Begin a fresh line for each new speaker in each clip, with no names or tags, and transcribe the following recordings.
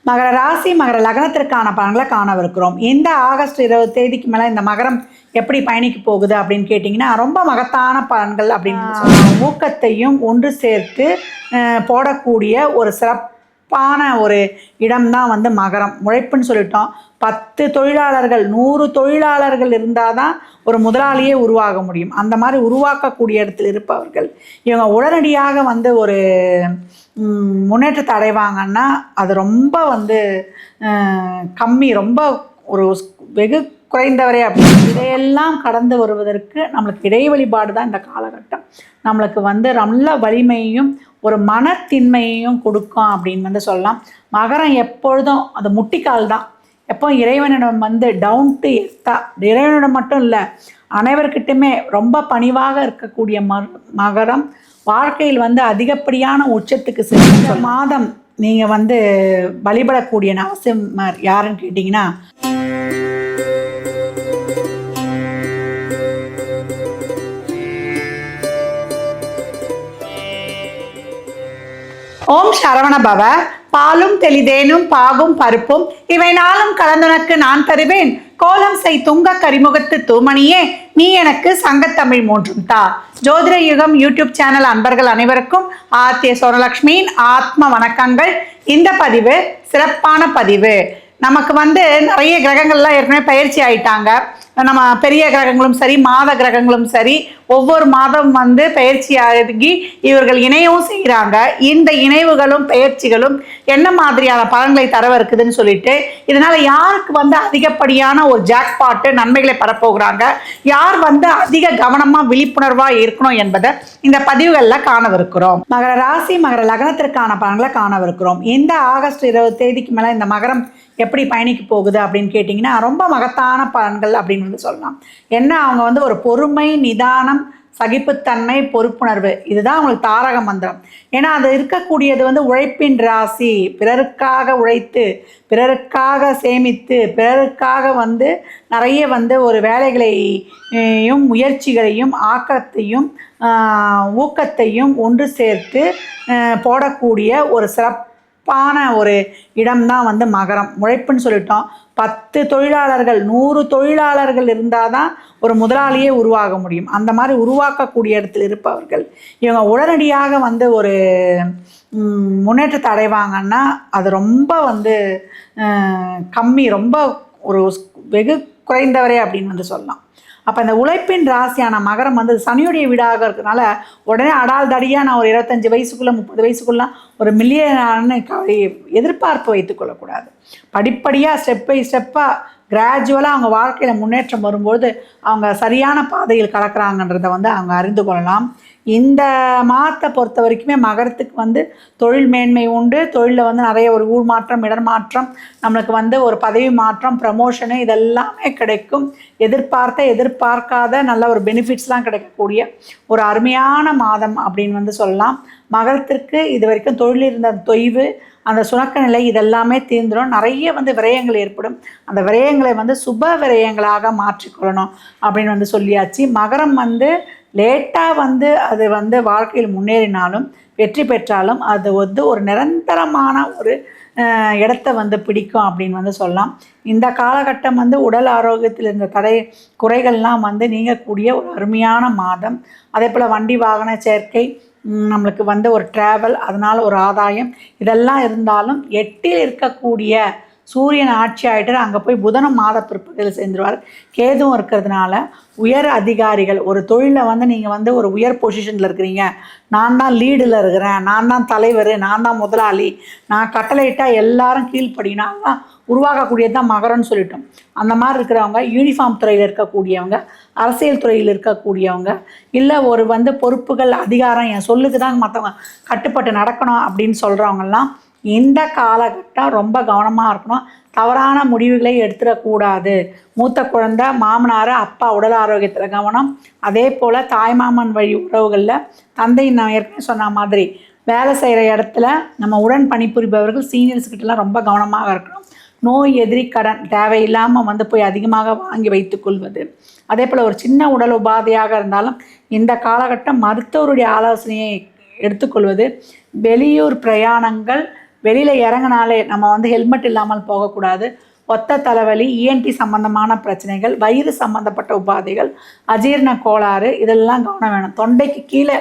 மகர ராசி மகர லக்னத்திற்கான பலன்களை காணவிருக்கிறோம். இந்த ஆகஸ்ட் 20 தேதிக்கு மேலே இந்த மகரம் எப்படி பயணிக்க போகுது அப்படின்னு கேட்டிங்கன்னா, ரொம்ப மகத்தான பலன்கள் அப்படின்னு ஊக்கத்தையும் ஒன்று சேர்த்து போடக்கூடிய ஒரு சிறப்பான ஒரு இடம்தான் வந்து மகரம். உழைப்புன்னு சொல்லிட்டோம். 10 தொழிலாளர்கள் 100 தொழிலாளர்கள் இருந்தால் தான் ஒரு முதலாளியே உருவாக முடியும். அந்த மாதிரி உருவாக்கக்கூடிய இடத்தில் இருப்பவர்கள் இவங்க உடனடியாக வந்து ஒரு முன்னேற்றத்தை அடைவாங்கன்னா அது ரொம்ப வந்து கம்மி, ரொம்ப ஒரு வெகு குறைந்தவரே அப்படின்னு. இதையெல்லாம் கடந்து வருவதற்கு நம்மளுக்கு இடை வழிபாடு தான் இந்த காலகட்டம் நம்மளுக்கு வந்து நல்ல வலிமையையும் ஒரு மனத்தின்மையையும் கொடுக்கும் அப்படின்னு வந்து சொல்லலாம். மகரம் எப்பொழுதும் அது முட்டிக்கால் தான். எப்போ இறைவனிடம் வந்து டவுன் டு எர்த்தா, இறைவனிடம் மட்டும் இல்லை அனைவர்கிட்டுமே ரொம்ப பணிவாக இருக்கக்கூடிய மகரம் வாழ்க்கையில் வந்து அதிகப்படியான உச்சத்துக்கு சென்ற மாதம் நீங்கள் வந்து வழிபடக்கூடிய நரசிம்மர் யாருன்னு கேட்டிங்கன்னா, ஓம் சரவண பவ. பாலும் தெளிதேனும் பாகும் பருப்பும் இவை நாளும் கலந்துனக்கு நான் தருவேன். கோலம் செய் துங்க கரிமுகத்து தூமணியே நீ எனக்கு சங்கத்தமிழ் மூன்றும் தா. ஜோதிட யுகம் யூடியூப் சேனல் அன்பர்கள் அனைவருக்கும் ஆர்த்திய சோரலக்ஷ்மியின் ஆத்ம வணக்கங்கள். இந்த பதிவு சிறப்பான பதிவு. நமக்கு வந்து நிறைய கிரகங்கள்லாம் ஏற்கனவே பயிற்சி ஆயிட்டாங்க. நம்ம பெரிய கிரகங்களும் சரி மாத கிரகங்களும் சரி ஒவ்வொரு மாதம் வந்து பயிற்சி ஆகி இவர்கள் இணையவும் செய்கிறாங்க. இந்த இணைவுகளும் பயிற்சிகளும் என்ன மாதிரியான பலன்களை தரவிருக்குதுன்னு சொல்லிட்டு இதனால் யாருக்கு வந்து அதிகப்படியான ஒரு ஜாக்பாட்டு நன்மைகளை பெறப்போகிறாங்க, யார் வந்து அதிக கவனமாக விழிப்புணர்வாக இருக்கணும் என்பதை இந்த பதிவுகளில் காணவிருக்கிறோம். மகர ராசி மகர லக்னத்திற்கான பலன்களை காணவிருக்கிறோம். இந்த ஆகஸ்ட் 20 தேதிக்கு மேலே இந்த மகரம் எப்படி பயணிக்க போகுது அப்படின்னு கேட்டிங்கன்னா, ரொம்ப மகத்தான பலன்கள் அப்படின்னு வந்து சொல்லலாம். என்ன அவங்க வந்து ஒரு பொறுமை, நிதானம், சகிப்புத்தன்மை, பொறுப்புணர்வு இதுதான் அவங்களுக்கு தாரக மந்திரம். ஏன்னா அது இருக்கக்கூடியது வந்து உழைப்பின் ராசி. பிறருக்காக உழைத்து, பிறருக்காக சேமித்து, பிறருக்காக வந்து நிறைய வந்து ஒரு வேலைகளையும் முயற்சிகளையும் ஆக்கத்தையும் ஊக்கத்தையும் ஒன்று சேர்த்து போடக்கூடிய ஒரு சிறப்பான ஒரு இடம்தான் வந்து மகரம். உழைப்புன்னு சொல்லிட்டோம். 10 தொழிலாளர்கள் 100 தொழிலாளர்கள் இருந்தால் தான் ஒரு முதலாளியே உருவாக முடியும். அந்த மாதிரி உருவாக்கக்கூடிய இடத்தில் இருப்பவர்கள் இவங்க உடனடியாக வந்து ஒரு முன்னேற்றத்தை அடைவாங்கன்னா அது ரொம்ப வந்து கம்மி, ரொம்ப ஒரு வெகு குறைந்தவரே அப்படின்னு வந்து சொல்லலாம். அப்போ இந்த உழைப்பின் ராசியான மகரம் வந்து சனியுடைய வீடாக இருக்கிறதுனால உடனே அடால் தடியாக நான் ஒரு 25 வயசுக்குள்ளே 30 வயசுக்குள்ளே ஒரு மில்லியனான எதிர்பார்ப்பு வைத்துக்கொள்ளக்கூடாது. படிப்படியாக ஸ்டெப் பை ஸ்டெப்பாக கிராஜுவலாக அவங்க வாழ்க்கையில் முன்னேற்றம் வரும்போது அவங்க சரியான பாதையில் கலக்கிறாங்கன்றதை வந்து அவங்க அறிந்து கொள்ளலாம். இந்த மாதத்தை பொறுத்த வரைக்குமே மகரத்துக்கு வந்து தொழில் மேன்மை உண்டு. தொழிலில் வந்து நிறைய ஒரு ஊர் மாற்றம், இடர்மாற்றம், நம்மளுக்கு வந்து ஒரு பதவி மாற்றம், ப்ரமோஷனு இதெல்லாமே கிடைக்கும். எதிர்பார்க்காத நல்ல ஒரு பெனிஃபிட்ஸ்லாம் கிடைக்கக்கூடிய ஒரு அருமையான மாதம் அப்படின்னு வந்து சொல்லலாம். மகரத்திற்கு இது வரைக்கும் தொழில் இருந்த தொய்வு, அந்த சுணக்க நிலை இதெல்லாமே தீர்ந்துடும். நிறைய வந்து விரயங்கள் ஏற்படும். அந்த விரயங்களை வந்து சுப விரயங்களாக மாற்றிக்கொள்ளணும் அப்படின்னு வந்து சொல்லியாச்சு. மகரம் வந்து லேட்டாக வந்து அது வந்து வாழ்க்கையில் முன்னேறினாலும் வெற்றி பெற்றாலும் அது வந்து ஒரு நிரந்தரமான ஒரு இடத்த வந்து பிடிக்கும் அப்படின்னு வந்து சொல்லலாம். இந்த காலகட்டம் வந்து உடல் ஆரோக்கியத்தில் இருந்த குறைகள்லாம் வந்து நீங்கக்கூடிய ஒரு அருமையான மாதம். அதே போல் வண்டி வாகன சேர்க்கை, நம்மளுக்கு வந்து ஒரு ட்ராவல், அதனால் ஒரு ஆதாயம் இதெல்லாம் இருந்தாலும் 8ல் இருக்கக்கூடிய சூரியன் ஆட்சி ஆகிட்டு அங்கே போய் புதனும் மாத பிற்பகுதியில் சேர்ந்துருவார். கேதுவும் இருக்கிறதுனால உயர் அதிகாரிகள் ஒரு தொழிலில் வந்து நீங்கள் வந்து ஒரு உயர் பொசிஷனில் இருக்கிறீங்க, நான் தான் லீடில் இருக்கிறேன், நான் தான் தலைவர், நான் தான் முதலாளி, நான் கட்டளையிட்டால் எல்லாரும் கீழ்ப்படினா தான் உருவாக்கக்கூடியது தான் மகரம்னு சொல்லிட்டோம். அந்த மாதிரி இருக்கிறவங்க, யூனிஃபார்ம் துறையில் இருக்கக்கூடியவங்க, அரசியல் துறையில் இருக்கக்கூடியவங்க, இல்லை ஒரு வந்து பொறுப்புகள் அதிகாரம் என் சொல்லுக்கு தான் மற்றவங்க கட்டுப்பட்டு நடக்கணும் அப்படின்னு சொல்கிறவங்கெல்லாம் இந்த காலகட்டம் ரொம்ப கவனமாக இருக்கணும். தவறான முடிவுகளை எடுத்துடக்கூடாது. மூத்த குழந்தை, மாமனார், அப்பா உடல் ஆரோக்கியத்தில் கவனம். அதே போல் தாய்மாமன் வழி உறவுகளில் தந்தை, நான் ஏற்கனவே சொன்ன மாதிரி வேலை செய்கிற இடத்துல நம்ம உடன் பணிபுரிபவர்கள் சீனியர்ஸ்கிட்டலாம் ரொம்ப கவனமாக இருக்கணும். நோய் எதிரி கடன் தேவையில்லாமல் வந்து போய் அதிகமாக வாங்கி வைத்து கொள்வது. அதே போல் ஒரு சின்ன உடல் உபாதையாக இருந்தாலும் இந்த காலகட்டம் மருத்துவருடைய ஆலோசனையை எடுத்துக்கொள்வது. வெளியூர் பிரயாணங்கள், வெளியில் இறங்கினாலே நம்ம வந்து ஹெல்மெட் இல்லாமல் போகக்கூடாது. ஒத்த தலைவலி, இஎன்டி சம்பந்தமான பிரச்சனைகள், வயிறு சம்பந்தப்பட்ட உபாதைகள், அஜீரண கோளாறு இதெல்லாம் கவனம் வேணும். தொண்டைக்கு கீழே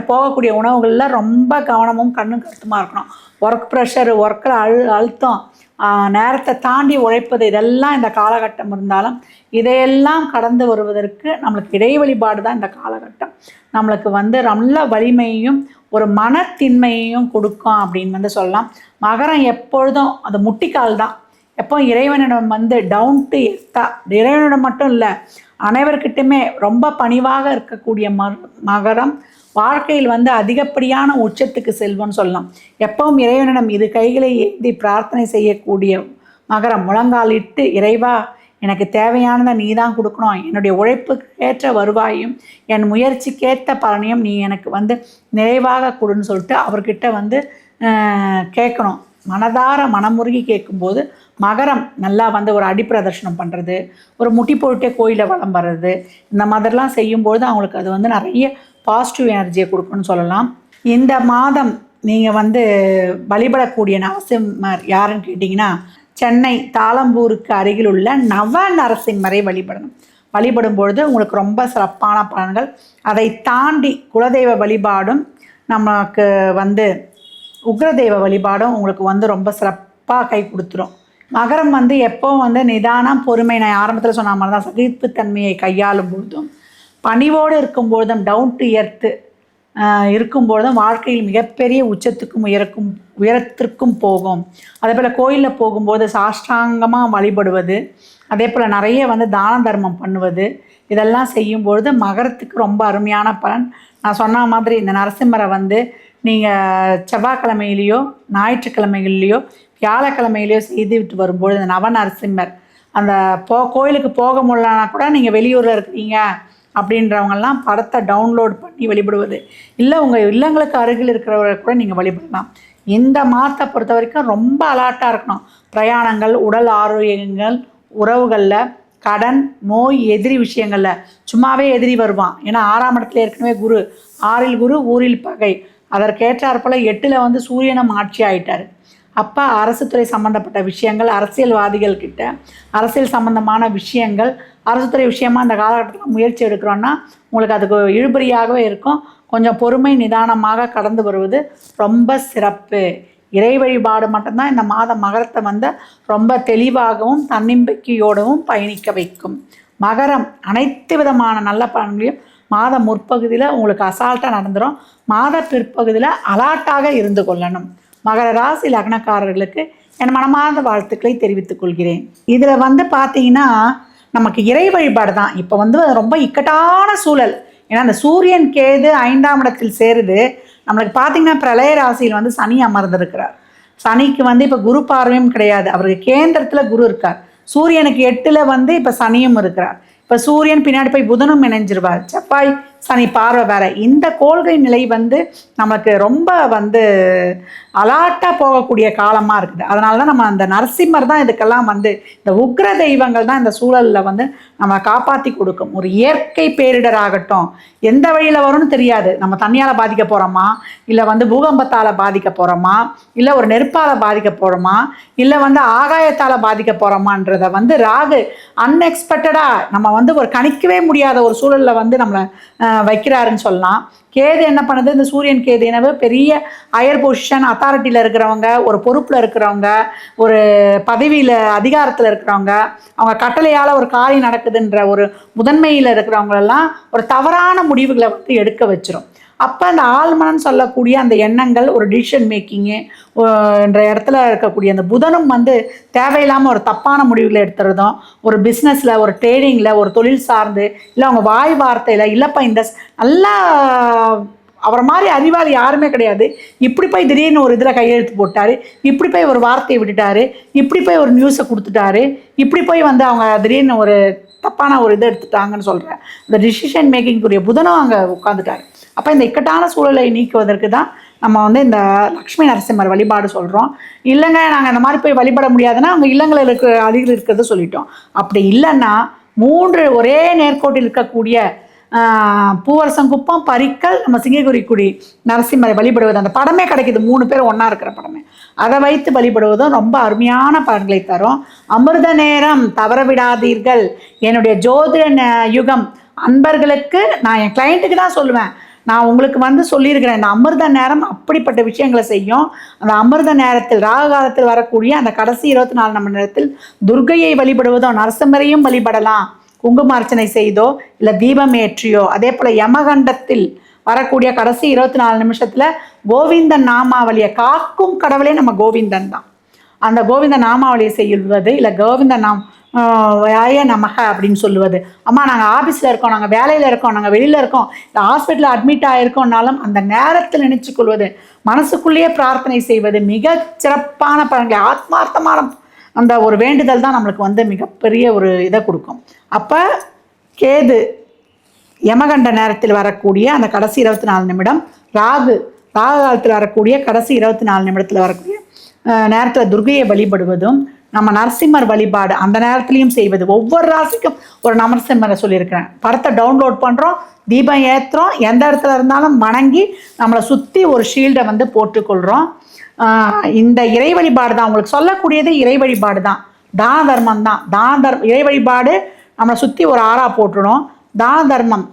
போகக்கூடிய உணவுகளில் ரொம்ப கவனமும் கண்ணும் கருத்துமாக இருக்கணும். ஒர்க் ப்ரெஷரு, ஒர்க்கில் அழுத்தம், நேரத்தை தாண்டி உழைப்பது இதெல்லாம் இந்த காலகட்டம் இருந்தாலும் இதையெல்லாம் கடந்து வருவதற்கு நம்மளுக்கு இடை வழிபாடு தான் இந்த காலகட்டம் நம்மளுக்கு வந்து நல்ல வலிமையையும் ஒரு மனத்தின்மையையும் கொடுக்கும் அப்படின்னு வந்து சொல்லலாம். மகரம் எப்பொழுதும் அது முட்டிக்கால் தான். எப்போ இறைவனிடம் வந்து டவுன் டு எர்த்தா, இறைவனிடம் மட்டும் இல்லை அனைவர்கிட்டையுமே ரொம்ப பணிவாக இருக்கக்கூடிய மகரம் வாழ்க்கையில் வந்து அதிகப்படியான உச்சத்துக்கு செல்வம்னு சொல்லலாம். எப்பவும் இறைவனிடம் இரு கைகளை ஏந்தி பிரார்த்தனை செய்யக்கூடிய மகரம், முழங்காலிட்டு இறைவா எனக்கு தேவையானதை நீ தான் கொடுக்கணும், என்னுடைய உழைப்புக்கு ஏற்ற வருவாயும் என் முயற்சிக்கேற்ற பலனையும் நீ எனக்கு வந்து நிறைவாக கொடுன்னு சொல்லிட்டு அவர்கிட்ட வந்து கேட்கணும். மனதார மனமுருகி கேட்கும்போது மகரம் நல்லா வந்து ஒரு அடிப்பிரதர்ஷனம் பண்ணுறது, ஒரு முட்டி போட்டே கோயிலை வலம் வர்றது, இந்த மாதிரிலாம் செய்யும்போது அவங்களுக்கு அது வந்து நிறைய பாசிட்டிவ் எனர்ஜியை கொடுக்குன்னு சொல்லலாம். இந்த மாதம் நீங்கள் வந்து வழிபடக்கூடிய நரசிம்மர் யாருன்னு கேட்டிங்கன்னா, சென்னை தாளம்பூருக்கு அருகில் உள்ள நவ நரசிம்மரை வழிபடும் பொழுது உங்களுக்கு ரொம்ப சிறப்பான பலன்கள். அதை தாண்டி குலதெய்வ வழிபாடும் நமக்கு வந்து உக்ரதெய்வ வழிபாடும் உங்களுக்கு வந்து ரொம்ப சிறப்பாக கை கொடுத்துரும். மகரம் வந்து எப்போவும் வந்து நிதானம், பொறுமை, நான் ஆரம்பத்தில் சொன்ன மாதிரி தான் சகிப்புத்தன்மையை கையாளும் பொழுதும் பணிவோடு இருக்கும்பொழுதும் டவுன் டு எர்த்து இருக்கும்பொழுதும் வாழ்க்கையில் மிகப்பெரிய உச்சத்துக்கும் உயரத்திற்கும் போகும். அதே போல் கோயிலில் போகும்போது சாஷ்டாங்கமாக வழிபடுவது, அதே போல் நிறைய வந்து தான தர்மம் பண்ணுவது, இதெல்லாம் செய்யும்பொழுது மகரத்துக்கு ரொம்ப அருமையான பலன். நான் சொன்ன மாதிரி இந்த நரசிம்மரை வந்து நீங்கள் செவ்வாய்க்கிழமையிலையோ ஞாயிற்றுக்கிழமைகள்லையோ வியாழக்கிழமையிலையோ செய்துவிட்டு வரும்பொழுது இந்த நவ நரசிம்மர் அந்த கோயிலுக்கு போக முடியலன்னா கூட நீங்கள் வெளியூரில் இருக்கிறீங்க அப்படின்றவங்கெல்லாம் படத்தை டவுன்லோட் பண்ணி வழிபடுவது, இல்லை உங்கள் இல்லங்களுக்கு அருகில் இருக்கிறவரை கூட நீங்கள் வழிபடலாம். இந்த மாதத்தை பொறுத்த வரைக்கும் ரொம்ப அலர்ட்டாக இருக்கணும். பிரயாணங்கள், உடல் ஆரோக்கியங்கள், உறவுகளில், கடன், நோய், எதிரி விஷயங்களில் சும்மாவே எதிரி வருவான். ஏன்னா 6ஆம் இடத்துல ஏற்கனவே குரு, 6இல் குரு, ஊரில் பகை, அதற்கேற்றாற்போல் 8இல் வந்து சூரியனும் ஆட்சி ஆகிட்டார். அப்போ அரசு துறை சம்மந்தப்பட்ட விஷயங்கள், அரசியல்வாதிகள் கிட்ட அரசியல் சம்மந்தமான விஷயங்கள், அரசு துறை விஷயமாக அந்த காலகட்டத்தில் முயற்சி எடுக்கிறோன்னா உங்களுக்கு அதுக்கு இழுபறியாகவே இருக்கும். கொஞ்சம் பொறுமை நிதானமாக கடந்து வருவது ரொம்ப சிறப்பு. இறை வழிபாடு மட்டும்தான் இந்த மாதம் மகரத்தை வந்து ரொம்ப தெளிவாகவும் தன்னம்பிக்கையோடவும் பயணிக்க வைக்கும். மகரம் அனைத்து விதமான நல்ல பலன்களையும் மாத முற்பகுதியில் உங்களுக்கு அசால்ட்டாக நடந்துடும். மாத பிற்பகுதியில் அலாட்டாக இருந்து கொள்ளணும். மகர ராசி லக்னக்காரர்களுக்கு என் மனமார்ந்த வாழ்த்துக்களை தெரிவித்துக் கொள்கிறேன். இதில் வந்து பார்த்தீங்கன்னா நமக்கு இறை வழிபாடு தான் இப்போ வந்து ரொம்ப இக்கட்டான சூழல். ஏன்னா அந்த சூரியன் கேது 5ஆம் இடத்தில் சேருது. நம்மளுக்கு பார்த்திங்கன்னா பிரளய ராசியில் வந்து சனி அமர்ந்திருக்கிறார். சனிக்கு வந்து இப்போ குரு பார்வையும் கிடையாது, அவருக்கு கேந்திரத்தில் குரு இருக்கார். சூரியனுக்கு 8இல் வந்து இப்போ சனியும் இருக்கிறார். இப்போ சூரியன் பின்னாடி போய் புதனும் இணைஞ்சிருவார். செவ்வாய் சனி பார்வை வேற. இந்த கோள்கை நிலை வந்து நமக்கு ரொம்ப வந்து அலாட்டாக போகக்கூடிய காலமாக இருக்குது. அதனால தான் நம்ம அந்த நரசிம்மர் தான் இதுக்கெல்லாம் வந்து இந்த உக்ர தெய்வங்கள் தான் இந்த சூழலில் வந்து நம்ம காப்பாற்றி கொடுக்கும். ஒரு இயற்கை பேரிடர் ஆகட்டும், எந்த வழியில் வரும்னு தெரியாது. நம்ம தண்ணியால் பாதிக்க போகிறோமா, இல்லை வந்து பூகம்பத்தால் பாதிக்க போகிறோமா, இல்லை ஒரு நெருப்பால் பாதிக்க போகிறோமா, இல்லை வந்து ஆகாயத்தால் பாதிக்க போகிறோமான்றதை வந்து ராகு அன்எக்ஸ்பெக்டடாக நம்ம வந்து ஒரு கணிக்கவே முடியாத ஒரு சூழலில் வந்து நம்மளை வைக்கிறாருன்னு சொல்லலாம். கேது என்ன பண்ணுது, இந்த சூரியன் கேது எனவே பெரிய ஹையர் பொசிஷன் அத்தாரிட்டியில் இருக்கிறவங்க, ஒரு பொறுப்பில் இருக்கிறவங்க, ஒரு பதவியில் அதிகாரத்தில் இருக்கிறவங்க, அவங்க கட்டளையால் ஒரு காரியம் நடக்குதுன்ற ஒரு முதன்மையில் இருக்கிறவங்களெல்லாம் ஒரு தவறான முடிவுகளை வந்து எடுக்க வச்சிரும். அப்போ அந்த ஆழ்மனன்னு சொல்லக்கூடிய அந்த எண்ணங்கள், ஒரு டிசிஷன் மேக்கிங்கு என்ற இடத்துல இருக்கக்கூடிய அந்த புதனும் வந்து தேவையில்லாமல் ஒரு தப்பான முடிவுகளை எடுத்துறதும், ஒரு பிஸ்னஸில், ஒரு ட்ரேடிங்கில், ஒரு தொழில் சார்ந்து, இல்லை அவங்க வாய் வார்த்தையில், இல்லைப்பா இந்த நல்லா அவரை மாதிரி அறிவாளி யாருமே கிடையாது, இப்படி போய் திடீர்னு ஒரு இதில் கையெழுத்து போட்டார், இப்படி போய் ஒரு வார்த்தையை விட்டுட்டாரு, இப்படி போய் ஒரு நியூஸை கொடுத்துட்டாரு, இப்படி போய் வந்து அவங்க திடீர்னு ஒரு தப்பான ஒரு இதை எடுத்துட்டாங்கன்னு சொல்கிறேன். இந்த டிசிஷன் மேக்கிங்குரிய புதனும் அங்கே உட்காந்துட்டார். அப்போ இந்த இக்கட்டான சூழலை நீக்குவதற்கு தான் நம்ம வந்து இந்த லக்ஷ்மி நரசிம்மர் வழிபாடு சொல்கிறோம். இல்லைங்க நாங்கள் இந்த மாதிரி போய் வழிபட முடியாதுன்னா அவங்க இல்லங்களில் இருக்கிறது சொல்லிட்டோம். அப்படி இல்லைன்னா 3 ஒரே நேர்கோட்டில் இருக்கக்கூடிய பூவரசங்குப்பம், பரிக்கல், நம்ம சிங்கக்குறிக்குடி நரசிம்மரை வழிபடுவது. அந்த படமே கிடைக்குது, 3 பேர் ஒன்றா இருக்கிற படமே. அதை வைத்து வழிபடுவதும் ரொம்ப அருமையான பலன்களை தரும். அமிர்த நேரம் தவற விடாதீர்கள். என்னுடைய ஜோதிட யுகம் அன்பர்களுக்கு நான் என் கிளைண்ட்டுக்கு தான் சொல்லுவேன். நான் உங்களுக்கு வந்து சொல்லியிருக்கிறேன், இந்த அமிர்த நேரம் அப்படிப்பட்ட விஷயங்களை செய்யும். அந்த அமிர்த நேரத்தில் ராகு காலத்தில் வரக்கூடிய அந்த கடைசி 24 மணி நேரத்தில் துர்க்கையை வழிபடுவதோ, நரசிம்மரையும் வழிபடலாம். குங்கும அர்ச்சனை செய்தோ இல்லை தீபம் ஏற்றியோ. அதே போல் யமகண்டத்தில் வரக்கூடிய கடைசி 24 நிமிஷத்தில் கோவிந்தன் நாமாவளியை, காக்கும் கடவுளே நம்ம கோவிந்தன் தான். அந்த கோவிந்த நாமாவளியை செய்வது, இல்லை கோவிந்த வாய நமக அப்படின்னு சொல்லுவது. அம்மா நாங்கள் ஆஃபீஸில் இருக்கோம், நாங்கள் வேலையில் இருக்கோம், நாங்கள் வெளியில் இருக்கோம், இந்த ஹாஸ்பிட்டலில் அட்மிட் ஆகிருக்கோம்னாலும் அந்த நேரத்தில் நினச்சி கொள்வது, மனசுக்குள்ளேயே பிரார்த்தனை செய்வது மிக சிறப்பான பலன்களை, ஆத்மார்த்தமான அந்த ஒரு வேண்டுதல் தான் நம்மளுக்கு வந்து மிகப்பெரிய ஒரு இதை கொடுக்கும். அப்போ கேது யமகண்ட நேரத்தில் வரக்கூடிய அந்த கடைசி 24 நிமிடம், ராகு காலத்தில் வரக்கூடிய கடைசி 24 நிமிடத்தில் வரக்கூடிய நேரத்தில் துர்க்கையை வழிபடுவதும், நம்ம நரசிம்மர் வழிபாடு அந்த நேரத்துலையும் செய்வது. ஒவ்வொரு ராசிக்கும் ஒரு நரசிம்மரை சொல்லியிருக்கிறேன். படத்தை டவுன்லோட் பண்ணுறோம், தீபம் ஏற்றுறோம், எந்த இடத்துல இருந்தாலும் வணங்கி நம்மளை சுற்றி ஒரு ஷீல்டை வந்து போட்டுக்கொள்கிறோம். இந்த இறை வழிபாடு தான் உங்களுக்கு சொல்லக்கூடியது. இறை வழிபாடு தான், தான தர்மம் தான். இறை வழிபாடு நம்மளை சுற்றி ஒரு ஆறா போட்டுடும். தான தர்மம்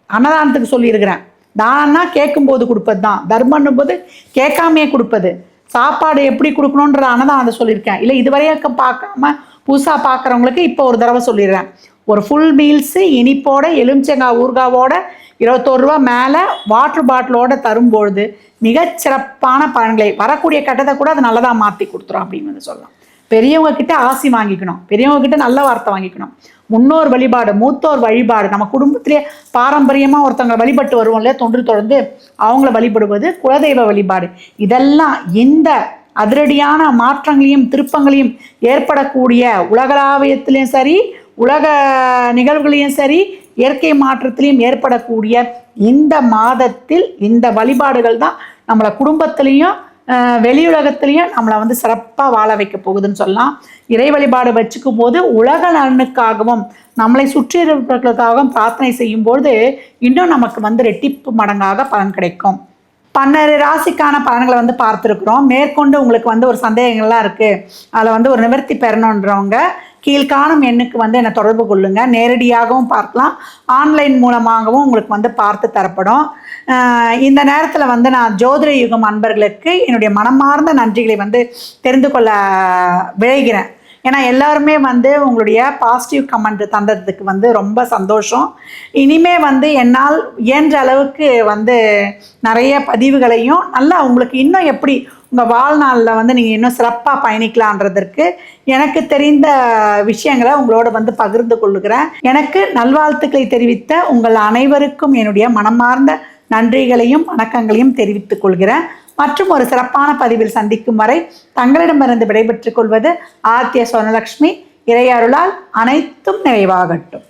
அன்னதானத்துக்கு சொல்லியிருக்கிறேன். தானம்னா கேட்கும்போது கொடுப்பது தான், தர்மன்னும் போது கேட்காமையே கொடுப்பது. சாப்பாடு எப்படி கொடுக்கணுன்ற அன்னதானத்தை சொல்லியிருக்கேன். இல்லை இதுவரையும் பார்க்காம புதுசாக பார்க்குறவங்களுக்கு இப்போ ஒரு தடவை சொல்லிடுறேன். ஒரு ஃபுல் மீல்ஸு இனிப்போட எலுமிச்சங்காய் ஊறுகாவோட 21 ரூபா மேலே வாட்டர் பாட்டிலோடு தரும்பொழுது மிகச்சிறப்பான பலன்களை, வரக்கூடிய கட்டத்தை கூட அதை நல்லதாக மாற்றி கொடுத்துரும் அப்படின்னு வந்து சொல்லலாம். பெரியவங்க கிட்ட ஆசி வாங்கிக்கணும், பெரியவங்க கிட்ட நல்ல வார்த்தை வாங்கிக்கணும். முன்னோர் வழிபாடு, மூத்தோர் வழிபாடு, நம்ம குடும்பத்திலே பாரம்பரியமாக ஒருத்தவங்களை வழிபட்டு வருவோம் இல்லையா, தொன்று தொடர்ந்து அவங்கள வழிபடுவது, குலதெய்வ வழிபாடு. இதெல்லாம் இந்த அதிரடியான மாற்றங்களையும் திருப்பங்களையும் ஏற்படக்கூடிய உலகளாவியத்திலையும் சரி, உலக நிகழ்வுகளையும் சரி, இயற்கை மாற்றத்திலையும் ஏற்படக்கூடிய இந்த மாதத்தில் இந்த வழிபாடுகள் தான் நம்மளை குடும்பத்திலையும் வெளியுலகத்திலையும் நம்மளை வந்து சிறப்பாக வாழ வைக்க போகுதுன்னு சொல்லலாம். இறை வழிபாடு வச்சுக்கும் போது உலக நலனுக்காகவும் நம்மளை சுற்றி இருப்பவர்களுக்காகவும் பிரார்த்தனை செய்யும்போது இன்னும் நமக்கு வந்து ரெட்டிப்பு மடங்காக பலன் கிடைக்கும். 12 ராசிக்கான பலன்களை வந்து பார்த்துருக்குறோம். மேற்கொண்டு உங்களுக்கு வந்து ஒரு சந்தேகங்கள்லாம் இருக்குது, அதில் வந்து ஒரு நிவர்த்தி பெறணுன்றவங்க கீழ்காணும் எண்ணுக்கு வந்து என்னை தொடர்பு கொள்ளுங்க. நேரடியாகவும் பார்க்கலாம், ஆன்லைன் மூலமாகவும் உங்களுக்கு வந்து பார்த்து தரப்படும். இந்த நேரத்தில் வந்து நான் ஜோதிட யுகம் அன்பர்களுக்கு என்னுடைய மனமார்ந்த நன்றிகளை வந்து தெரிந்து கொள்ள விழைகிறேன். ஏன்னா எல்லாருமே வந்து உங்களுடைய பாசிட்டிவ் கமெண்ட் தந்ததுக்கு வந்து ரொம்ப சந்தோஷம். இனிமே வந்து என்னால் இயன்ற அளவுக்கு வந்து நிறைய பதிவுகளையும் நல்லா உங்களுக்கு இன்னும் எப்படி உங்கள் வாழ்நாளில் வந்து நீங்கள் இன்னும் சிறப்பாக பயணிக்கலான்றதற்கு எனக்கு தெரிந்த விஷயங்களை உங்களோட வந்து பகிர்ந்து கொள்ளுகிறேன். எனக்கு நல்வாழ்த்துக்களை தெரிவித்த உங்கள் அனைவருக்கும் என்னுடைய மனமார்ந்த நன்றிகளையும் வணக்கங்களையும் தெரிவித்துக் கொள்கிறேன். மற்றும் ஒரு சிறப்பான பதிவில் சந்திக்கும் வரை தங்களிடமிருந்து விடைபெற்றுக் கொள்வது ஆர்த்திய சொர்ணலக்ஷ்மி. இறையருளால் அனைத்தும் நிறைவாகட்டும்.